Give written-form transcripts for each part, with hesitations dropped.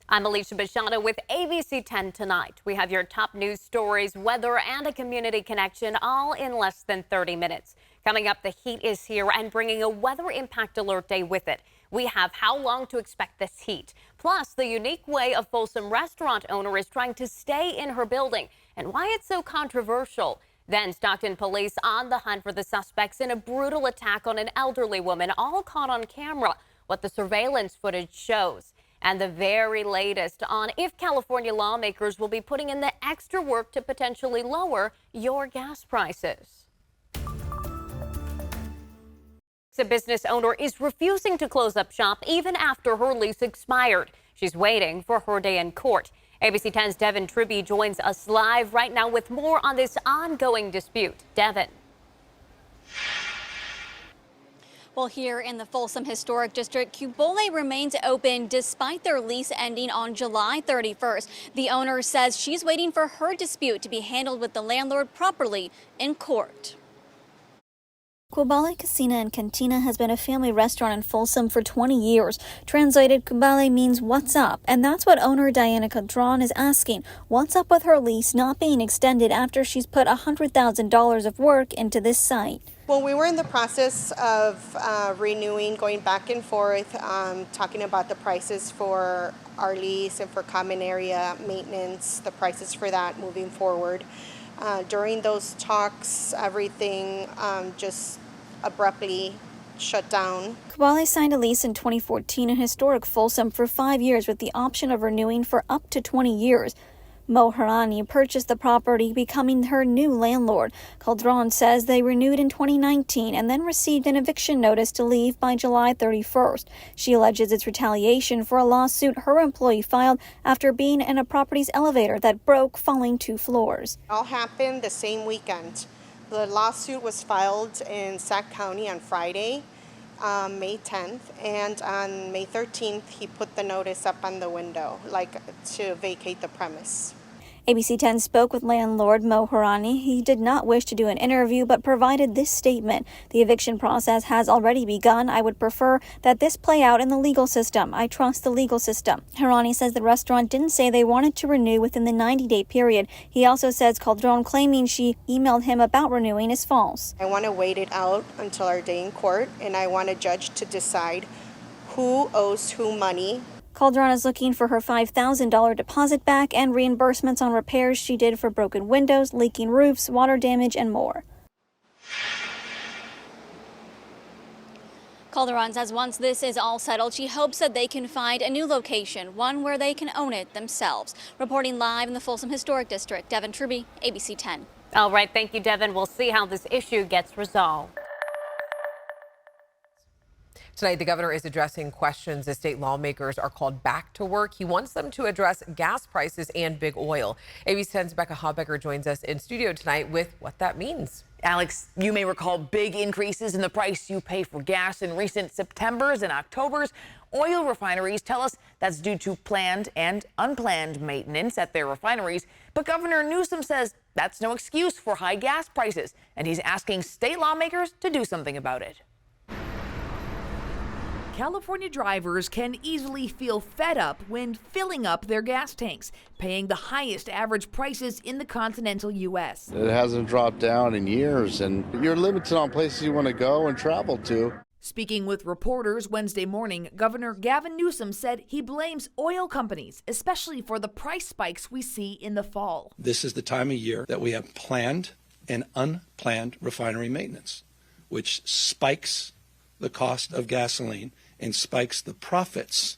I'm Alicia Bashana with ABC 10 tonight. We have your top news stories, weather, and a community connection all in less than 30 minutes. Coming up, the heat is here and bringing a weather impact alert day with it. We have how long to expect this heat, plus the unique way a Folsom restaurant owner is trying to stay in her building and why it's so controversial. Then Stockton police on the hunt for the suspects in a brutal attack on an elderly woman, all caught on camera, what the surveillance footage shows. And the very latest on if California lawmakers will be putting in the extra work to potentially lower your gas prices. A business owner is refusing to close up shop even after her lease expired. She's waiting for her day in court. ABC 10's Devin Tribby joins us live right now with more on this ongoing dispute. Devin. Well, here in the Folsom Historic District, Cubole remains open despite their lease ending on July 31st. The owner says she's waiting for her dispute to be handled with the landlord properly in court. Cubole Casina and Cantina has been a family restaurant in Folsom for 20 years. Translated, Cubole means what's up, and that's what owner Diana Cadron is asking. What's up with her lease not being extended after she's put $100,000 of work into this site? Well, we were in the process of renewing, going back and forth, talking about the prices for our lease and for common area maintenance, the prices for that moving forward. During those talks, everything just abruptly shut down. Cubole signed a lease in 2014 in historic Folsom for 5 years with the option of renewing for up to 20 years. Mo Harani purchased the property, becoming her new landlord. Calderon says they renewed in 2019 and then received an eviction notice to leave by July 31st. She alleges it's retaliation for a lawsuit her employee filed after being in a property's elevator that broke, falling 2 floors. It all happened the same weekend. The lawsuit was filed in Sac County on Friday, May 10th, and on May 13th, he put the notice up on the window, to vacate the premise. ABC 10 spoke with landlord Mo Harani. He did not wish to do an interview, but provided this statement. The eviction process has already begun. I would prefer that this play out in the legal system. I trust the legal system. Harani says the restaurant didn't say they wanted to renew within the 90-day period. He also says Calderon claiming she emailed him about renewing is false. I want to wait it out until our day in court, and I want a judge to decide who owes who money. Calderon is looking for her $5,000 deposit back and reimbursements on repairs she did for broken windows, leaking roofs, water damage, and more. Calderon says once this is all settled, she hopes that they can find a new location, one where they can own it themselves. Reporting live in the Folsom Historic District, Devin Tribby, ABC 10. All right, thank you, Devin. We'll see how this issue gets resolved. Tonight, the governor is addressing questions as state lawmakers are called back to work. He wants them to address gas prices and big oil. ABC 10's Becca Hobbecker joins us in studio tonight with what that means. Alex, you may recall big increases in the price you pay for gas in recent Septembers and Octobers. Oil refineries tell us that's due to planned and unplanned maintenance at their refineries. But Governor Newsom says that's no excuse for high gas prices, and he's asking state lawmakers to do something about it. California drivers can easily feel fed up when filling up their gas tanks, paying the highest average prices in the continental U.S. It hasn't dropped down in years, and you're limited on places you want to go and travel to. Speaking with reporters Wednesday morning, Governor Gavin Newsom said he blames oil companies, especially for the price spikes we see in the fall. This is the time of year that we have planned and unplanned refinery maintenance, which spikes the cost of gasoline and spikes the profits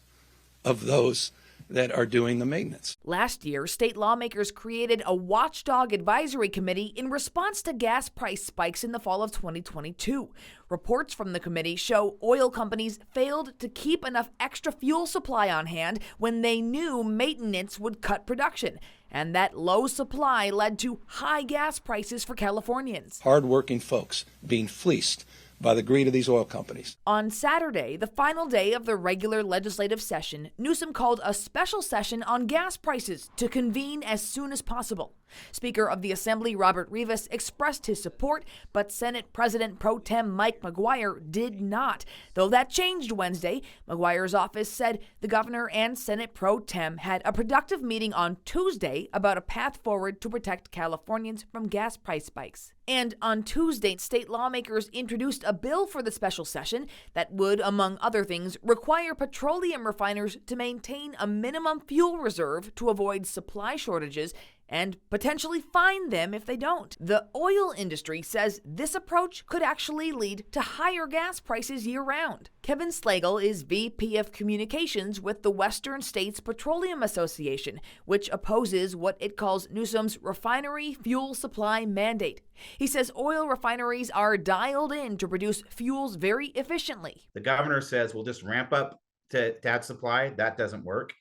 of those that are doing the maintenance. Last year, state lawmakers created a watchdog advisory committee in response to gas price spikes in the fall of 2022. Reports from the committee show oil companies failed to keep enough extra fuel supply on hand when they knew maintenance would cut production. And that low supply led to high gas prices for Californians. Hardworking folks being fleeced by the greed of these oil companies. On Saturday, the final day of the regular legislative session, Newsom called a special session on gas prices to convene as soon as possible. Speaker of the Assembly Robert Rivas expressed his support, but Senate President Pro Tem Mike McGuire did not. Though that changed Wednesday, McGuire's office said the governor and Senate Pro Tem had a productive meeting on Tuesday about a path forward to protect Californians from gas price spikes. And on Tuesday, state lawmakers introduced a bill for the special session that would, among other things, require petroleum refiners to maintain a minimum fuel reserve to avoid supply shortages and potentially fine them if they don't. The oil industry says this approach could actually lead to higher gas prices year-round. Kevin Slagle is VP of Communications with the Western States Petroleum Association, which opposes what it calls Newsom's refinery fuel supply mandate. He says oil refineries are dialed in to produce fuels very efficiently. The governor says we'll just ramp up to add supply. That doesn't work.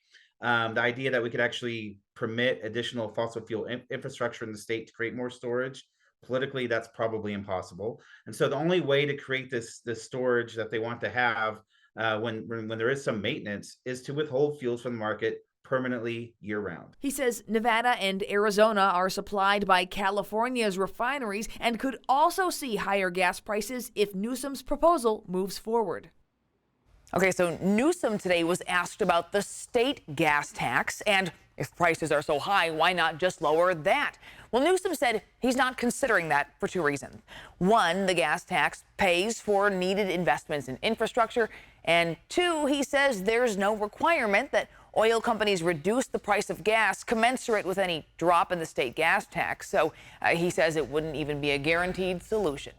The idea that we could actually permit additional fossil fuel infrastructure in the state to create more storage, politically, that's probably impossible. And so the only way to create this storage that they want to have when there is some maintenance is to withhold fuels from the market permanently year-round. He says Nevada and Arizona are supplied by California's refineries and could also see higher gas prices if Newsom's proposal moves forward. Okay, so Newsom today was asked about the state gas tax, and if prices are so high, why not just lower that? Well, Newsom said he's not considering that for two reasons. One, the gas tax pays for needed investments in infrastructure, and two, he says there's no requirement that oil companies reduce the price of gas commensurate with any drop in the state gas tax. So he says it wouldn't even be a guaranteed solution.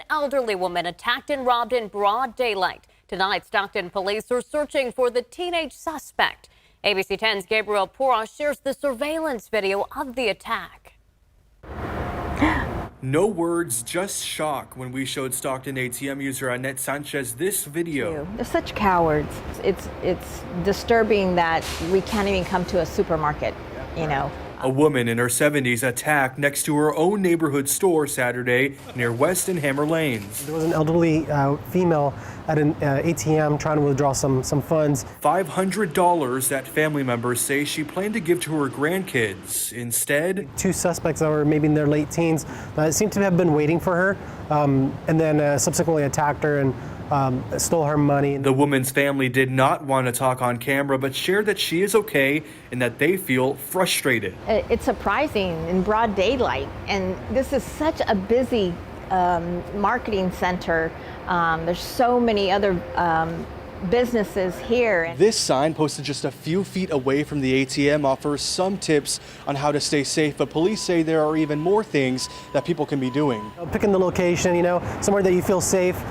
Elderly woman attacked and robbed in broad daylight. Tonight, Stockton police are searching for the teenage suspect. ABC 10's Gabriel Porras shares the surveillance video of the attack. No words, just shock when we showed Stockton ATM user Annette Sanchez this video. They're such cowards. It's disturbing that we can't even come to a supermarket, you know. A woman in her 70s attacked next to her own neighborhood store Saturday near West and Hammer Lanes. There was an elderly female at an ATM trying to withdraw some funds. $500 that family members say she planned to give to her grandkids. Instead, two suspects that were maybe in their late teens seemed to have been waiting for her and then subsequently attacked her and stole her money. The woman's family did not want to talk on camera, but shared that she is okay and that they feel frustrated. It's surprising in broad daylight, and this is such a busy marketing center. There's so many other businesses here. This sign, posted just a few feet away from the ATM, offers some tips on how to stay safe, but police say there are even more things that people can be doing. Picking the location, somewhere that you feel safe.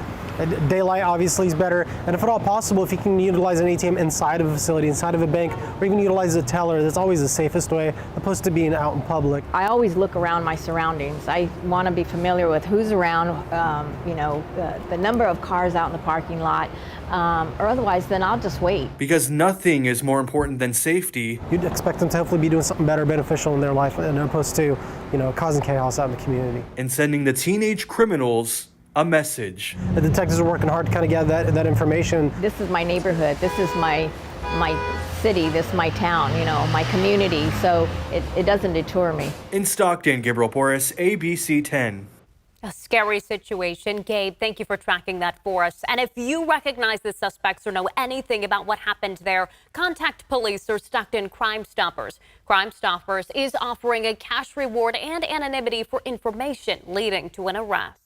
Daylight obviously is better, and if at all possible, if you can utilize an ATM inside of a facility, inside of a bank, or even utilize a teller, that's always the safest way, opposed to being out in public. I always look around my surroundings. I want to be familiar with who's around, the number of cars out in the parking lot, or otherwise, then I'll just wait. Because nothing is more important than safety. You'd expect them to hopefully be doing something better, beneficial in their life, as opposed to, causing chaos out in the community. And sending the teenage criminals a message. The detectives are working hard to kind of gather that information. This is my neighborhood. This is my city. This is my town, my community. So it doesn't deter me. In Stockton, Gabriel Porras, ABC 10. A scary situation. Gabe, thank you for tracking that for us. And if you recognize the suspects or know anything about what happened there, contact police or Stockton Crime Stoppers. Crime Stoppers is offering a cash reward and anonymity for information leading to an arrest.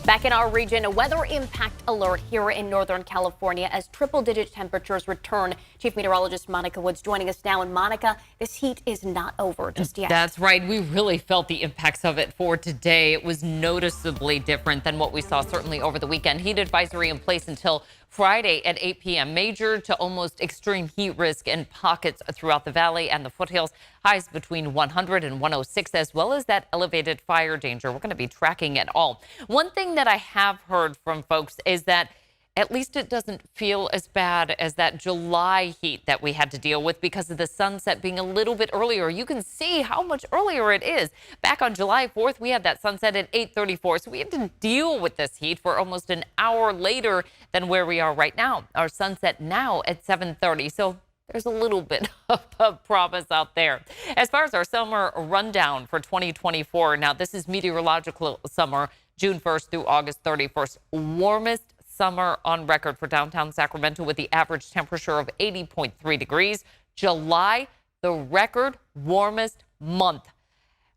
Back in our region, a weather impact alert here in Northern California as triple-digit temperatures return. Chief Meteorologist Monica Woods joining us now. And Monica, this heat is not over just yet. That's right. We really felt the impacts of it for today. It was noticeably different than what we saw certainly over the weekend. Heat advisory in place until Friday at 8 p.m. Major to almost extreme heat risk in pockets throughout the valley and the foothills. Highs between 100 and 106, as well as that elevated fire danger. We're going to be tracking it all. One thing that I have heard from folks is that at least it doesn't feel as bad as that July heat that we had to deal with because of the sunset being a little bit earlier. You can see how much earlier it is. Back on July 4th, we had that sunset at 8:34. So we had to deal with this heat for almost an hour later than where we are right now. Our sunset now at 7:30. So there's a little bit of a promise out there. As far as our summer rundown for 2024, now this is meteorological summer, June 1st through August 31st. Warmest summer on record for downtown Sacramento with the average temperature of 80.3 degrees. July, the record warmest month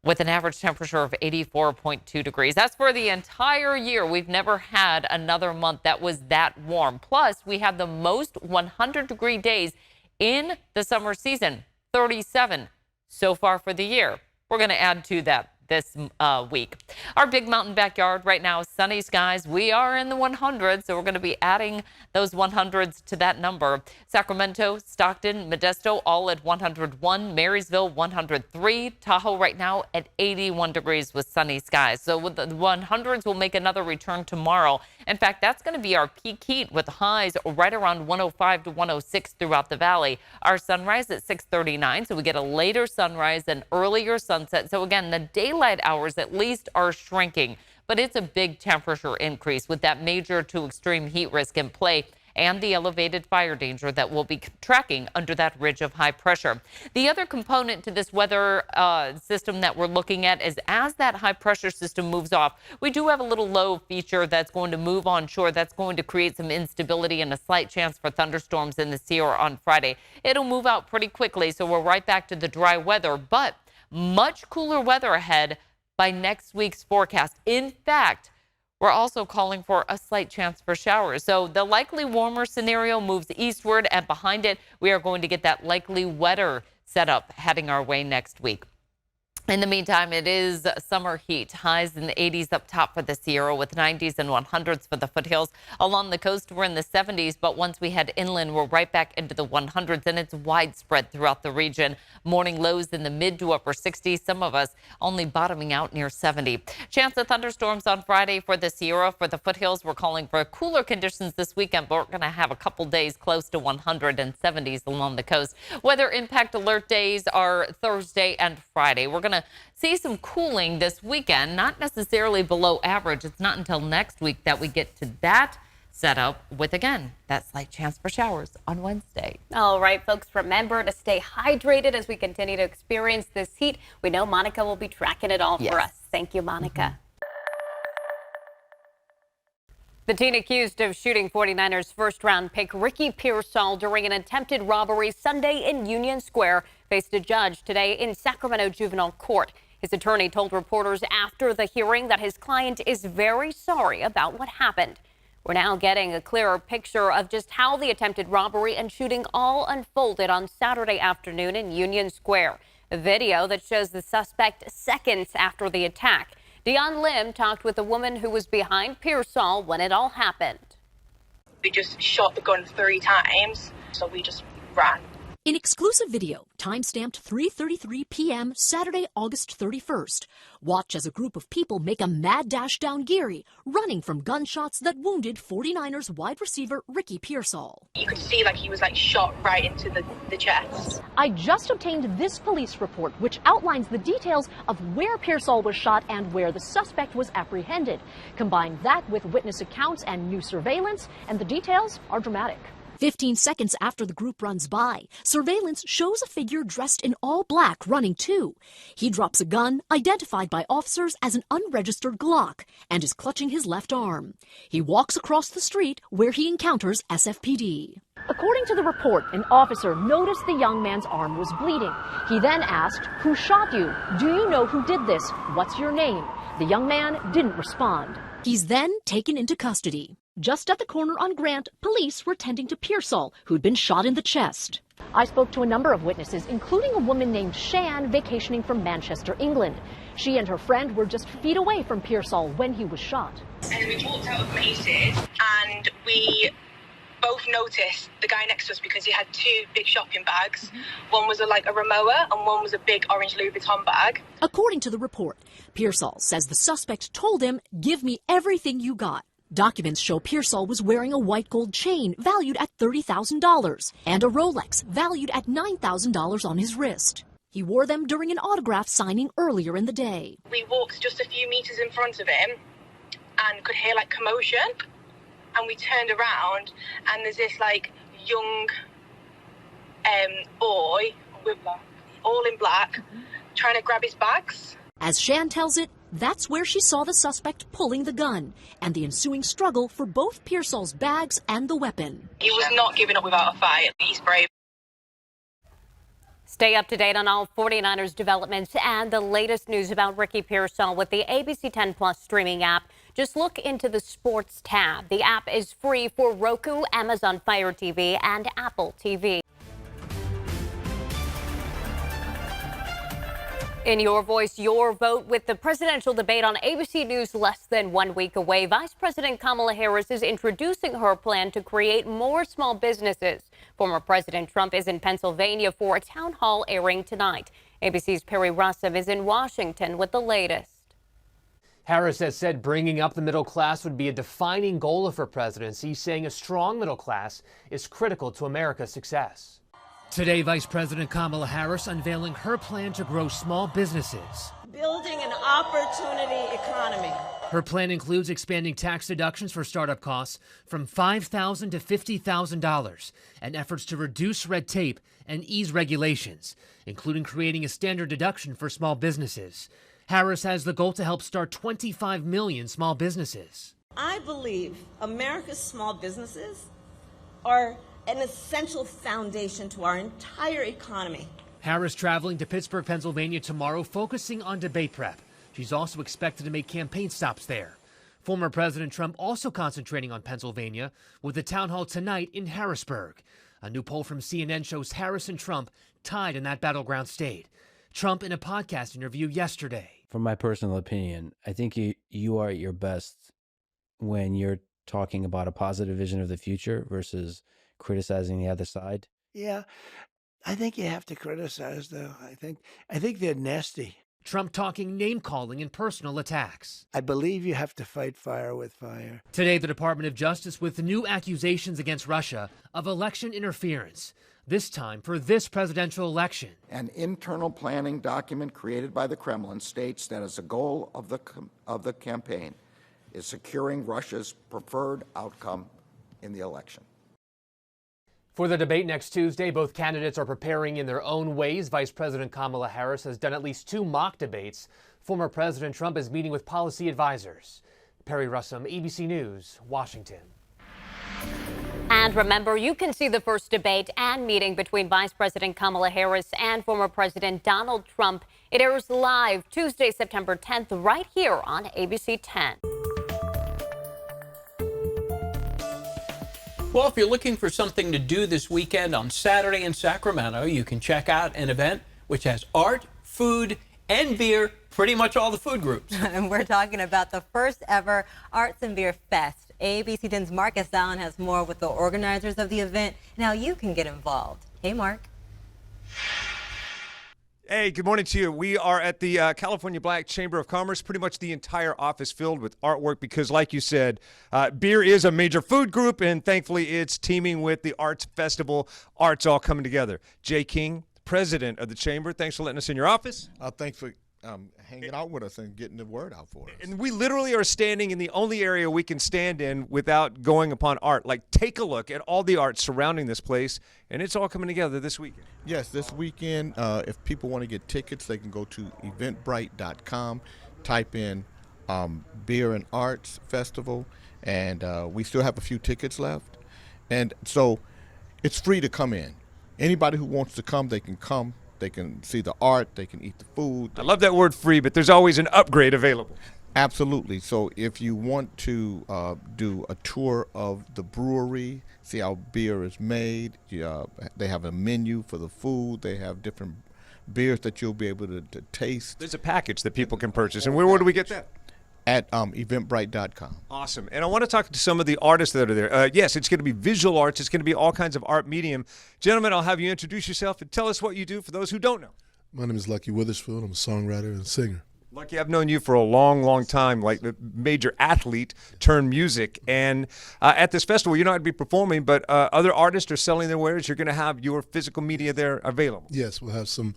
with an average temperature of 84.2 degrees. That's for the entire year. We've never had another month that was that warm. Plus, we have the most 100-degree days in the summer season, 37 so far for the year. We're going to add to that this week. Our big mountain backyard right now, sunny skies. We are in the 100s, so we're going to be adding those 100s to that number. Sacramento, Stockton, Modesto, all at 101. Marysville, 103. Tahoe right now at 81 degrees with sunny skies. So with the 100s, we'll make another return tomorrow. In fact, that's going to be our peak heat with highs right around 105 to 106 throughout the valley. Our sunrise at 6:39, so we get a later sunrise and earlier sunset. So again, the daylight hours at least are shrinking, but it's a big temperature increase with that major to extreme heat risk in play and the elevated fire danger that we'll be tracking under that ridge of high pressure. The other component to this weather system that we're looking at is as that high pressure system moves off, we do have a little low feature that's going to move onshore. That's going to create some instability and a slight chance for thunderstorms in the Sierra on Friday. It'll move out pretty quickly, so we're right back to the dry weather, but much cooler weather ahead by next week's forecast. In fact, we're also calling for a slight chance for showers. So the likely warmer scenario moves eastward, and behind it, we are going to get that likely wetter setup heading our way next week. In the meantime, it is summer heat. Highs in the 80s up top for the Sierra with 90s and 100s for the foothills. Along the coast, we're in the 70s, but once we head inland, we're right back into the 100s, and it's widespread throughout the region. Morning lows in the mid to upper 60s. Some of us only bottoming out near 70. Chance of thunderstorms on Friday for the Sierra. For the foothills, we're calling for cooler conditions this weekend, but we're going to have a couple days close to 100 and 70s along the coast. Weather impact alert days are Thursday and Friday. We're going to see some cooling this weekend, not necessarily below average. It's not until next week that we get to that setup with, again, that slight chance for showers on Wednesday. All right, folks, remember to stay hydrated as we continue to experience this heat. We know Monica will be tracking it all for us. Thank you, Monica. The teen accused of shooting 49ers first-round pick Ricky Pearsall during an attempted robbery Sunday in Union Square faced a judge today in Sacramento Juvenile Court. His attorney told reporters after the hearing that his client is very sorry about what happened. We're now getting a clearer picture of just how the attempted robbery and shooting all unfolded on Saturday afternoon in Union Square. A video that shows the suspect seconds after the attack. Dion Lim talked with the woman who was behind Pearsall when it all happened. We just shot the gun 3 times, so we just ran. In exclusive video, time-stamped 3:33 p.m. Saturday, August 31st. Watch as a group of people make a mad dash down Geary, running from gunshots that wounded 49ers wide receiver Ricky Pearsall. You could see he was shot right into the chest. I just obtained this police report, which outlines the details of where Pearsall was shot and where the suspect was apprehended. Combine that with witness accounts and new surveillance, and the details are dramatic. 15 seconds after the group runs by, surveillance shows a figure dressed in all black running too. He drops a gun, identified by officers as an unregistered Glock, and is clutching his left arm. He walks across the street where he encounters SFPD. According to the report, an officer noticed the young man's arm was bleeding. He then asked, "Who shot you? Do you know who did this? What's your name?" The young man didn't respond. He's then taken into custody. Just at the corner on Grant, police were tending to Pearsall, who'd been shot in the chest. I spoke to a number of witnesses, including a woman named Shan vacationing from Manchester, England. She and her friend were just feet away from Pearsall when he was shot. And we walked out of Macy's, and we both noticed the guy next to us because he had 2 big shopping bags. One was a Rimowa, and one was a big orange Louis Vuitton bag. According to the report, Pearsall says the suspect told him, "Give me everything you got." Documents show Pearsall was wearing a white gold chain valued at $30,000 and a Rolex valued at $9,000 on his wrist. He wore them during an autograph signing earlier in the day. We walked just a few meters in front of him and could hear commotion, and we turned around and there's this young boy with all in black trying to grab his bags. As Shan tells it, that's where she saw the suspect pulling the gun and the ensuing struggle for both Pearsall's bags and the weapon. He was not giving up without a fight. He's brave. Stay up to date on all 49ers developments and the latest news about Ricky Pearsall with the ABC 10 Plus streaming app. Just look into the sports tab. The app is free for Roku, Amazon Fire TV, and Apple TV. In Your Voice, Your Vote, with the presidential debate on ABC News less than 1 week away, Vice President Kamala Harris is introducing her plan to create more small businesses. Former President Trump is in Pennsylvania for a town hall airing tonight. ABC's Perry Russum is in Washington with the latest. Harris has said bringing up the middle class would be a defining goal of her presidency, saying a strong middle class is critical to America's success. Today, Vice President Kamala Harris unveiling her plan to grow small businesses. Building an opportunity economy. Her plan includes expanding tax deductions for startup costs from $5,000 to $50,000 and efforts to reduce red tape and ease regulations, including creating a standard deduction for small businesses. Harris has the goal to help start 25 million small businesses. I believe America's small businesses are an essential foundation to our entire economy. Harris traveling to Pittsburgh, Pennsylvania tomorrow, focusing on debate prep. She's also expected to make campaign stops there. Former President Trump also concentrating on Pennsylvania with a town hall tonight in Harrisburg. A new poll from CNN shows Harris and Trump tied in that battleground state. Trump in a podcast interview yesterday. From my personal opinion, I think you are at your best when you're talking about a positive vision of the future versus criticizing the other side. Yeah, I think you have to criticize, though. I think they're nasty. Trump talking name-calling and personal attacks. I believe you have to fight fire with fire. Today, the Department of Justice with new accusations against Russia of election interference, this time for this presidential election. An internal planning document created by the Kremlin states that as a goal of the campaign is securing Russia's preferred outcome in the election. For the debate next Tuesday, both candidates are preparing in their own ways. Vice President Kamala Harris has done at least 2 mock debates. Former President Trump is meeting with policy advisors. Perry Russum, ABC News, Washington. And remember, you can see the first debate and meeting between Vice President Kamala Harris and former President Donald Trump. It airs live Tuesday, September 10th, right here on ABC 10. Well, if you're looking for something to do this weekend on Saturday in Sacramento, you can check out an event which has art, food, and beer, pretty much all the food groups. And we're talking about the first ever Arts and Beer Fest. ABC 10's Marcus Allen has more with the organizers of the event and how you can get involved. Hey, Mark. Hey, good morning to you. We are at the California Black Chamber of Commerce, pretty much the entire office filled with artwork because, like you said, beer is a major food group, and thankfully it's teaming with the Arts Festival. Arts all coming together. Jay King, president of the Chamber, thanks for letting us in your office. Thanks for hanging out with us and getting the word out for us. And we literally are standing in the only area we can stand in without going upon art. Like, take a look at all the art surrounding this place, and it's all coming together this weekend. Yes, this weekend, if people want to get tickets, they can go to eventbrite.com, type in Beer and Arts Festival, and we still have a few tickets left. And so it's free to come in. Anybody who wants to come, they can come. They can see the art, they can eat the food. I love that word free, but there's always an upgrade available. Absolutely. So if you want to do a tour of the brewery, see how beer is made, they have a menu for the food. They have different beers that you'll be able to taste. There's a package that people can purchase. And where do we get that? At eventbrite.com. Awesome. And I want to talk to some of the artists that are there. Yes, it's going to be visual arts. It's going to be all kinds of art medium. Gentlemen, I'll have you introduce yourself and tell us what you do for those who don't know. My name is Lucky Withersfield. I'm a songwriter and singer. Lucky, I've known you for a long, long time, like a major athlete turned music. And at this festival, you're not going to be performing, but other artists are selling their wares. You're going to have your physical media there available. Yes, we'll have some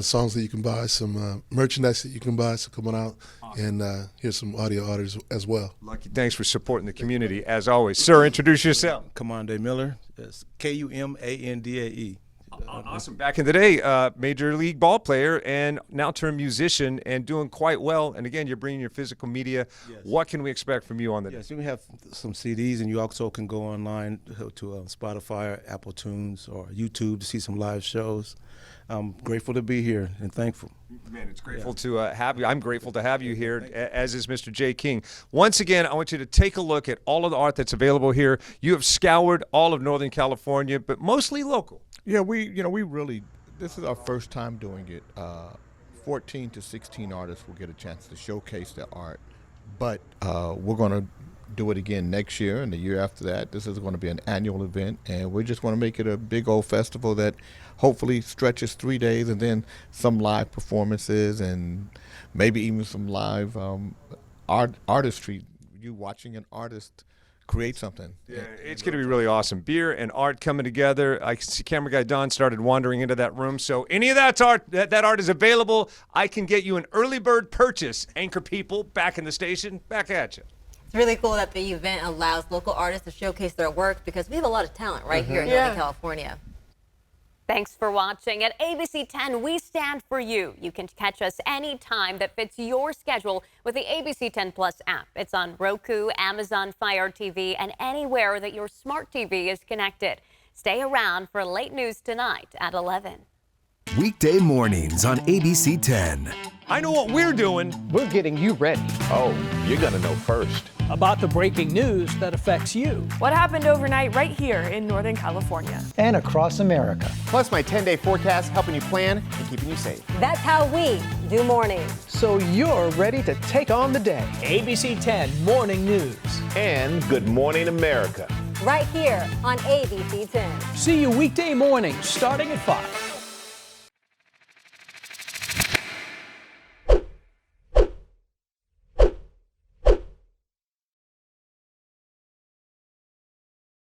songs that you can buy, some merchandise that you can buy. So come on out and hear some audio artists as well. Lucky, thanks for supporting the community, as always. Sir, introduce yourself. Commande Miller. That's Kumandae. Awesome. Back in the day, major league ball player and now turned musician and doing quite well. And again, you're bringing your physical media. Yes. What can we expect from you on the day? Yes, we have some CDs, and you also can go online to Spotify, or Apple Tunes, or YouTube to see some live shows. I'm grateful to be here and thankful. Man, it's grateful to have you. I'm grateful to have you here, as is Mr. Jay King. Once again, I want you to take a look at all of the art that's available here. You have scoured all of Northern California, but mostly local. Yeah, we really, this is our first time doing it. 14 to 16 artists will get a chance to showcase their art, but we're going to do it again next year and the year after that. This is going to be an annual event, and we just want to make it a big old festival that hopefully stretches 3 days, and then some live performances and maybe even some live artistry. You watching an artist create something. Yeah, it's going to be really awesome. Beer and art coming together. I see camera guy Don started wandering into that room. So any of that art is available. I can get you an early bird purchase. Anchor people back in the station. Back at you. It's really cool that the event allows local artists to showcase their work because we have a lot of talent right here in Northern California. Thanks for watching. At ABC 10, we stand for you. You can catch us anytime that fits your schedule with the ABC 10 Plus app. It's on Roku, Amazon Fire TV, and anywhere that your smart TV is connected. Stay around for late news tonight at 11. Weekday mornings on ABC 10. I know what we're doing. We're getting you ready. Oh, you're going to know first. About the breaking news that affects you. What happened overnight right here in Northern California. And across America. Plus my 10-day forecast helping you plan and keeping you safe. That's how we do mornings. So you're ready to take on the day. ABC 10 Morning News. And Good Morning America. Right here on ABC 10. See you weekday mornings starting at 5.